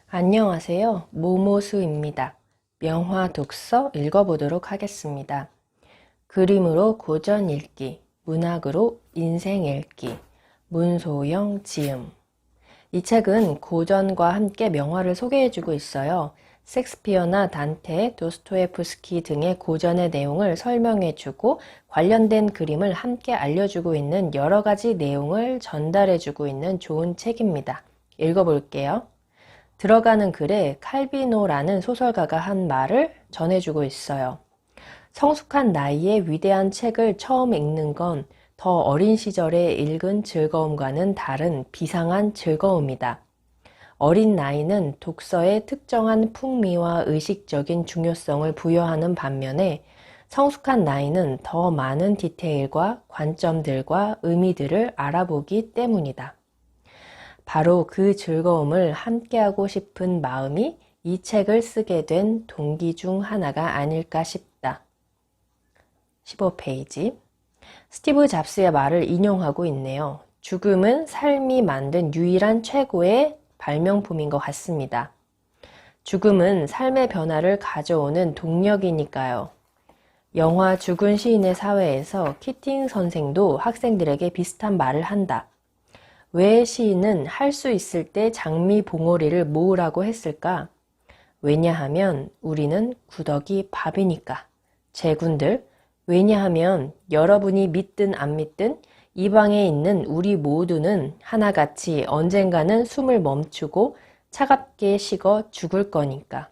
안녕하세요. 모모수입니다. 명화 독서 읽어보도록 하겠습니다. 그림으로 고전 읽기, 문학으로 인생 읽기, 문소영 지음. 이 책은 고전과 함께 명화를 소개해주고 있어요. 섹스피어나 단테, 도스토예프스키 등의 고전의 내용을 설명해주고 관련된 그림을 함께 알려주고 있는 여러 가지 내용을 전달해주고 있는 좋은 책입니다. 읽어볼게요. 들어가는 글에 칼비노라는 소설가가 한 말을 전해주고 있어요. 성숙한 나이에 위대한 책을 처음 읽는 건 더 어린 시절에 읽은 즐거움과는 다른 비상한 즐거움이다. 어린 나이는 독서에 특정한 풍미와 의식적인 중요성을 부여하는 반면에 성숙한 나이는 더 많은 디테일과 관점들과 의미들을 알아보기 때문이다. 바로 그 즐거움을 함께하고 싶은 마음이 이 책을 쓰게 된 동기 중 하나가 아닐까 싶다. 15페이지. 스티브 잡스의 말을 인용하고 있네요. 죽음은 삶이 만든 유일한 최고의 발명품인 것 같습니다. 죽음은 삶의 변화를 가져오는 동력이니까요. 영화 죽은 시인의 사회에서 키팅 선생도 학생들에게 비슷한 말을 한다. 왜 시인은 할 수 있을 때 장미 봉오리를 모으라고 했을까? 왜냐하면 우리는 구더기 밥이니까. 제군들, 왜냐하면 여러분이 믿든 안 믿든 이 방에 있는 우리 모두는 하나같이 언젠가는 숨을 멈추고 차갑게 식어 죽을 거니까.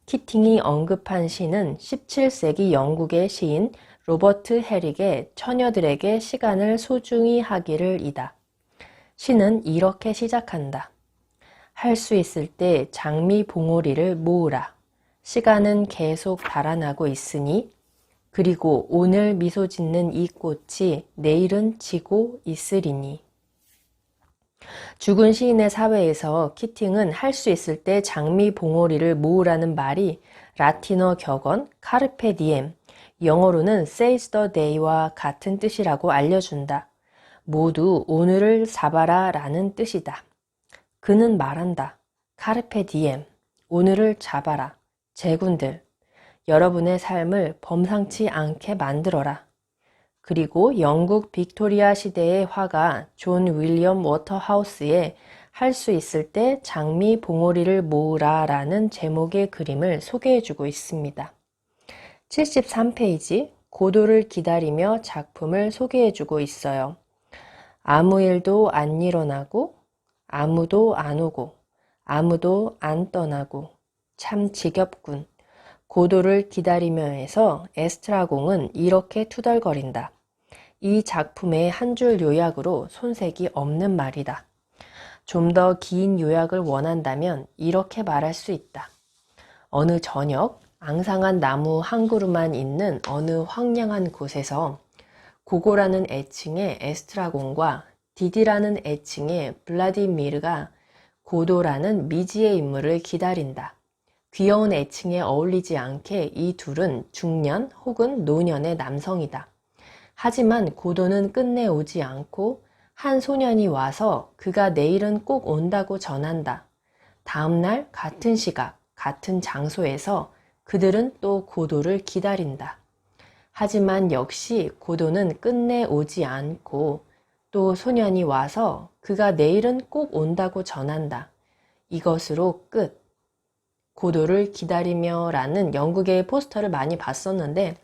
키팅이 언급한 시는 17세기 영국의 시인 로버트 헤릭의 처녀들에게 시간을 소중히 하기를 이다. 시는 이렇게 시작한다. 할 수 있을 때 장미 봉오리를 모으라. 시간은 계속 달아나고 있으니 그리고 오늘 미소 짓는 이 꽃이 내일은 지고 있으리니. 죽은 시인의 사회에서 키팅은 할 수 있을 때 장미 봉오리를 모으라는 말이 라틴어 격언 카르페 디엠, 영어로는 seize the day와 같은 뜻이라고 알려준다. 모두 오늘을 잡아라 라는 뜻이다. 그는 말한다. 카르페 디엠, 오늘을 잡아라. 제군들, 여러분의 삶을 범상치 않게 만들어라. 그리고 영국 빅토리아 시대의 화가 존 윌리엄 워터하우스의 할 수 있을 때 장미 봉오리를 모으라 라는 제목의 그림을 소개해주고 있습니다. 73페이지, 고도를 기다리며 작품을 소개해주고 있어요. 아무 일도 안 일어나고 아무도 안 오고 아무도 안 떠나고 참 지겹군. 고도를 기다리며에서 에스트라공은 이렇게 투덜거린다. 이 작품의 한 줄 요약으로 손색이 없는 말이다. 좀 더 긴 요약을 원한다면 이렇게 말할 수 있다. 어느 저녁 앙상한 나무 한 그루만 있는 어느 황량한 곳에서 고고라는 애칭의 에스트라곤과 디디라는 애칭의 블라디미르가 고도라는 미지의 인물을 기다린다. 귀여운 애칭에 어울리지 않게 이 둘은 중년 혹은 노년의 남성이다. 하지만 고도는 끝내 오지 않고 한 소년이 와서 그가 내일은 꼭 온다고 전한다. 다음날 같은 시각, 같은 장소에서 그들은 또 고도를 기다린다. 하지만 역시 고도는 끝내 오지 않고 또 소년이 와서 그가 내일은 꼭 온다고 전한다. 이것으로 끝. 고도를 기다리며 라는 영국의 포스터를 많이 봤었는데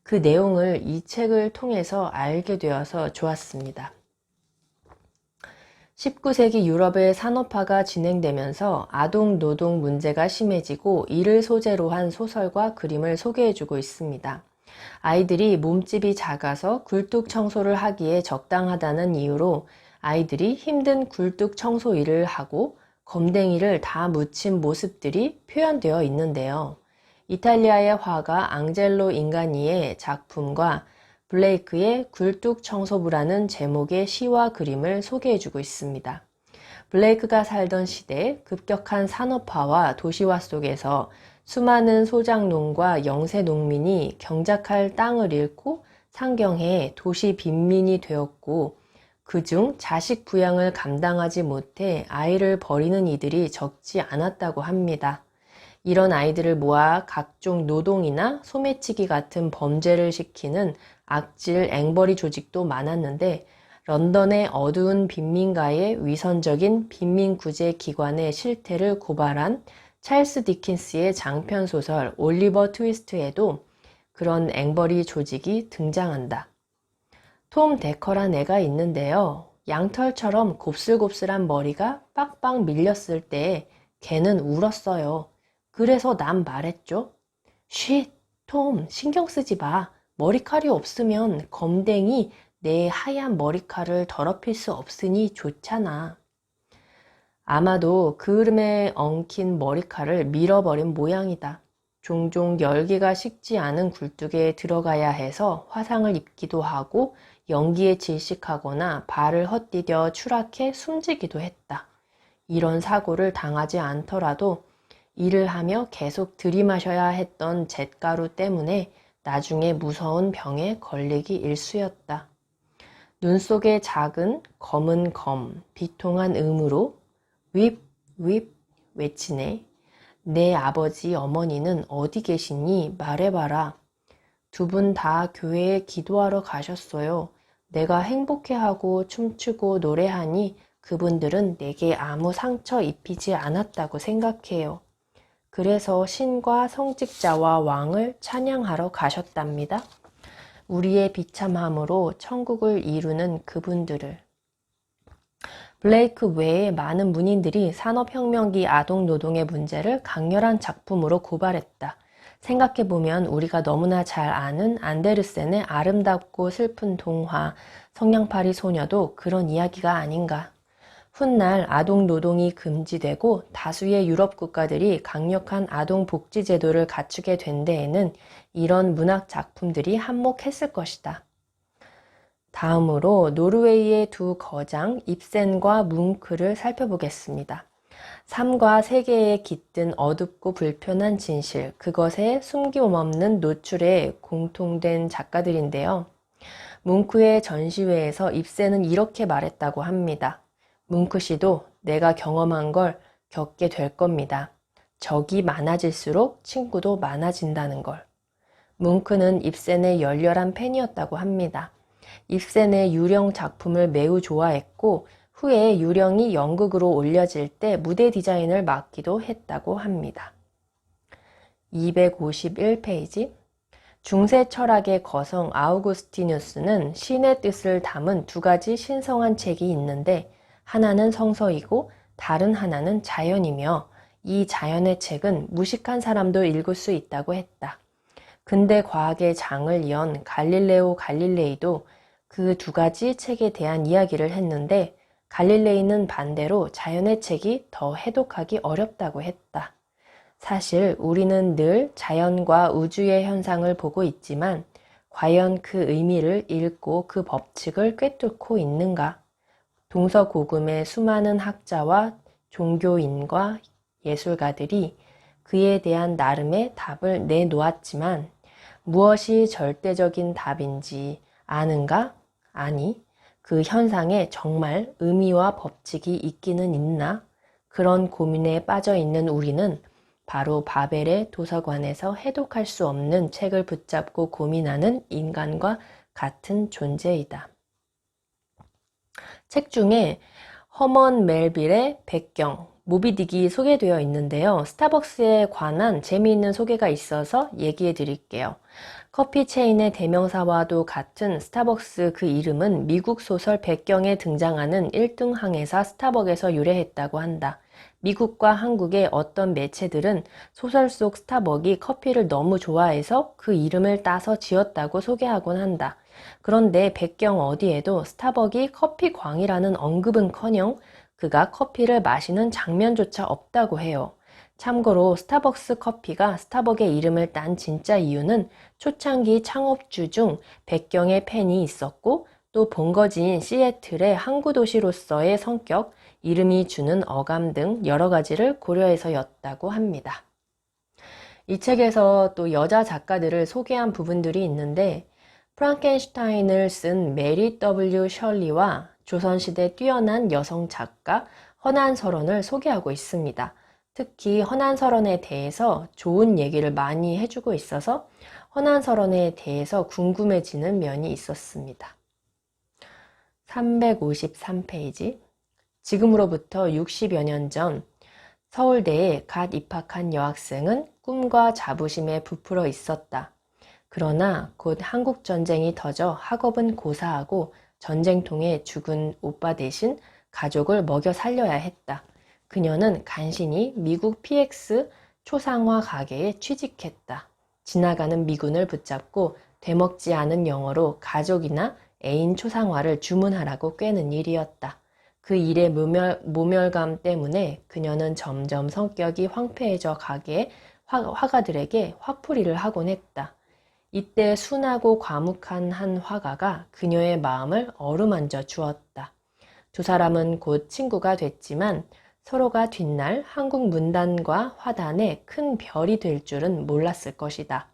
그 내용을 이 책을 통해서 알게 되어서 좋았습니다. 19세기 유럽의 산업화가 진행되면서 아동 노동 문제가 심해지고 이를 소재로 한 소설과 그림을 소개해주고 있습니다. 아이들이 몸집이 작아서 굴뚝 청소를 하기에 적당하다는 이유로 아이들이 힘든 굴뚝 청소 일을 하고 검댕이를 다 묻힌 모습들이 표현되어 있는데요. 이탈리아의 화가 앙젤로 인가니의 작품과 블레이크의 굴뚝 청소부라는 제목의 시와 그림을 소개해주고 있습니다. 블레이크가 살던 시대 급격한 산업화와 도시화 속에서 수많은 소작농과 영세 농민이 경작할 땅을 잃고 상경해 도시 빈민이 되었고 그중 자식 부양을 감당하지 못해 아이를 버리는 이들이 적지 않았다고 합니다. 이런 아이들을 모아 각종 노동이나 소매치기 같은 범죄를 시키는 악질 앵벌이 조직도 많았는데, 런던의 어두운 빈민가의 위선적인 빈민구제 기관의 실태를 고발한 찰스 디킨스의 장편소설 올리버 트위스트에도 그런 앵벌이 조직이 등장한다. 톰 데커란 애가 있는데요. 양털처럼 곱슬곱슬한 머리가 빡빡 밀렸을 때 걔는 울었어요. 그래서 난 말했죠. 쉿, 톰, 신경 쓰지 마. 머리칼이 없으면 검댕이 내 하얀 머리칼을 더럽힐 수 없으니 좋잖아. 아마도 그을음에 엉킨 머리칼을 밀어버린 모양이다. 종종 열기가 식지 않은 굴뚝에 들어가야 해서 화상을 입기도 하고 연기에 질식하거나 발을 헛디뎌 추락해 숨지기도 했다. 이런 사고를 당하지 않더라도 일을 하며 계속 들이마셔야 했던 잿가루 때문에 나중에 무서운 병에 걸리기 일쑤였다. 눈 속에 작은 검은 검, 비통한 음으로 윕, 윕 외치네. 내 아버지 어머니는 어디 계시니? 말해봐라. 두 분 다 교회에 기도하러 가셨어요. 내가 행복해하고 춤추고 노래하니 그분들은 내게 아무 상처 입히지 않았다고 생각해요. 그래서 신과 성직자와 왕을 찬양하러 가셨답니다. 우리의 비참함으로 천국을 이루는 그분들을. 블레이크 외에 많은 문인들이 산업혁명기 아동노동의 문제를 강렬한 작품으로 고발했다. 생각해보면 우리가 너무나 잘 아는 안데르센의 아름답고 슬픈 동화 성냥팔이 소녀도 그런 이야기가 아닌가. 훗날 아동노동이 금지되고 다수의 유럽 국가들이 강력한 아동복지 제도를 갖추게 된 데에는 이런 문학 작품들이 한몫했을 것이다. 다음으로 노르웨이의 두 거장 입센과 뭉크를 살펴보겠습니다. 삶과 세계에 깃든 어둡고 불편한 진실, 그것에 숨김없는 노출에 공통된 작가들인데요. 뭉크의 전시회에서 입센은 이렇게 말했다고 합니다. 뭉크 씨도 내가 경험한 걸 겪게 될 겁니다. 적이 많아질수록 친구도 많아진다는 걸. 뭉크는 입센의 열렬한 팬이었다고 합니다. 입센의 유령 작품을 매우 좋아했고 후에 유령이 연극으로 올려질 때 무대 디자인을 맡기도 했다고 합니다. 251페이지. 중세 철학의 거성 아우구스티누스는 신의 뜻을 담은 두 가지 신성한 책이 있는데 하나는 성서이고 다른 하나는 자연이며 이 자연의 책은 무식한 사람도 읽을 수 있다고 했다. 근대 과학의 장을 연 갈릴레오 갈릴레이도 그 두 가지 책에 대한 이야기를 했는데 갈릴레이는 반대로 자연의 책이 더 해독하기 어렵다고 했다. 사실 우리는 늘 자연과 우주의 현상을 보고 있지만 과연 그 의미를 읽고 그 법칙을 꿰뚫고 있는가? 동서고금의 수많은 학자와 종교인과 예술가들이 그에 대한 나름의 답을 내놓았지만 무엇이 절대적인 답인지 아는가? 아니, 그 현상에 정말 의미와 법칙이 있기는 있나? 그런 고민에 빠져 있는 우리는 바로 바벨의 도서관에서 해독할 수 없는 책을 붙잡고 고민하는 인간과 같은 존재이다. 책 중에 허먼 멜빌의 백경, 모비딕이 소개되어 있는데요. 스타벅스에 관한 재미있는 소개가 있어서 얘기해 드릴게요. 커피 체인의 대명사와도 같은 스타벅스 그 이름은 미국 소설 백경에 등장하는 1등 항해사 스타벅에서 유래했다고 한다. 미국과 한국의 어떤 매체들은 소설 속 스타벅이 커피를 너무 좋아해서 그 이름을 따서 지었다고 소개하곤 한다. 그런데 백경 어디에도 스타벅이 커피광이라는 언급은커녕 그가 커피를 마시는 장면조차 없다고 해요. 참고로 스타벅스 커피가 스타벅의 이름을 딴 진짜 이유는 초창기 창업주 중 백경의 팬이 있었고 또 본거지인 시애틀의 항구 도시로서의 성격, 이름이 주는 어감 등 여러 가지를 고려해서였다고 합니다. 이 책에서 또 여자 작가들을 소개한 부분들이 있는데 프랑켄슈타인을 쓴 메리 W. 셜리와 조선시대 뛰어난 여성 작가 허난설원을 소개하고 있습니다. 특히 허난설원에 대해서 좋은 얘기를 많이 해주고 있어서 허난설원에 대해서 궁금해지는 면이 있었습니다. 353페이지. 지금으로부터 60여 년 전 서울대에 갓 입학한 여학생은 꿈과 자부심에 부풀어 있었다. 그러나 곧 한국전쟁이 터져 학업은 고사하고 전쟁통에 죽은 오빠 대신 가족을 먹여 살려야 했다. 그녀는 간신히 미국 PX 초상화 가게에 취직했다. 지나가는 미군을 붙잡고 되먹지 않은 영어로 가족이나 애인 초상화를 주문하라고 꿰는 일이었다. 그 일의 모멸감 때문에 그녀는 점점 성격이 황폐해져 가게 화가들에게 화풀이를 하곤 했다. 이때 순하고 과묵한 한 화가가 그녀의 마음을 어루만져 주었다. 두 사람은 곧 친구가 됐지만 서로가 뒷날 한국 문단과 화단에 큰 별이 될 줄은 몰랐을 것이다.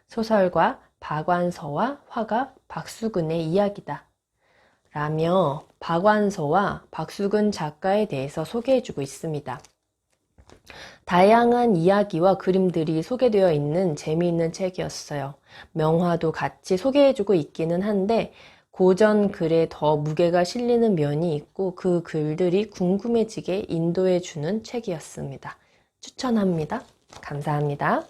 소설가 박완서와 화가 박수근의 이야기다. 라며 박완서와 박수근 작가에 대해서 소개해주고 있습니다. 다양한 이야기와 그림들이 소개되어 있는 재미있는 책이었어요. 명화도 같이 소개해주고 있기는 한데 고전 글에 더 무게가 실리는 면이 있고 그 글들이 궁금해지게 인도해주는 책이었습니다. 추천합니다. 감사합니다.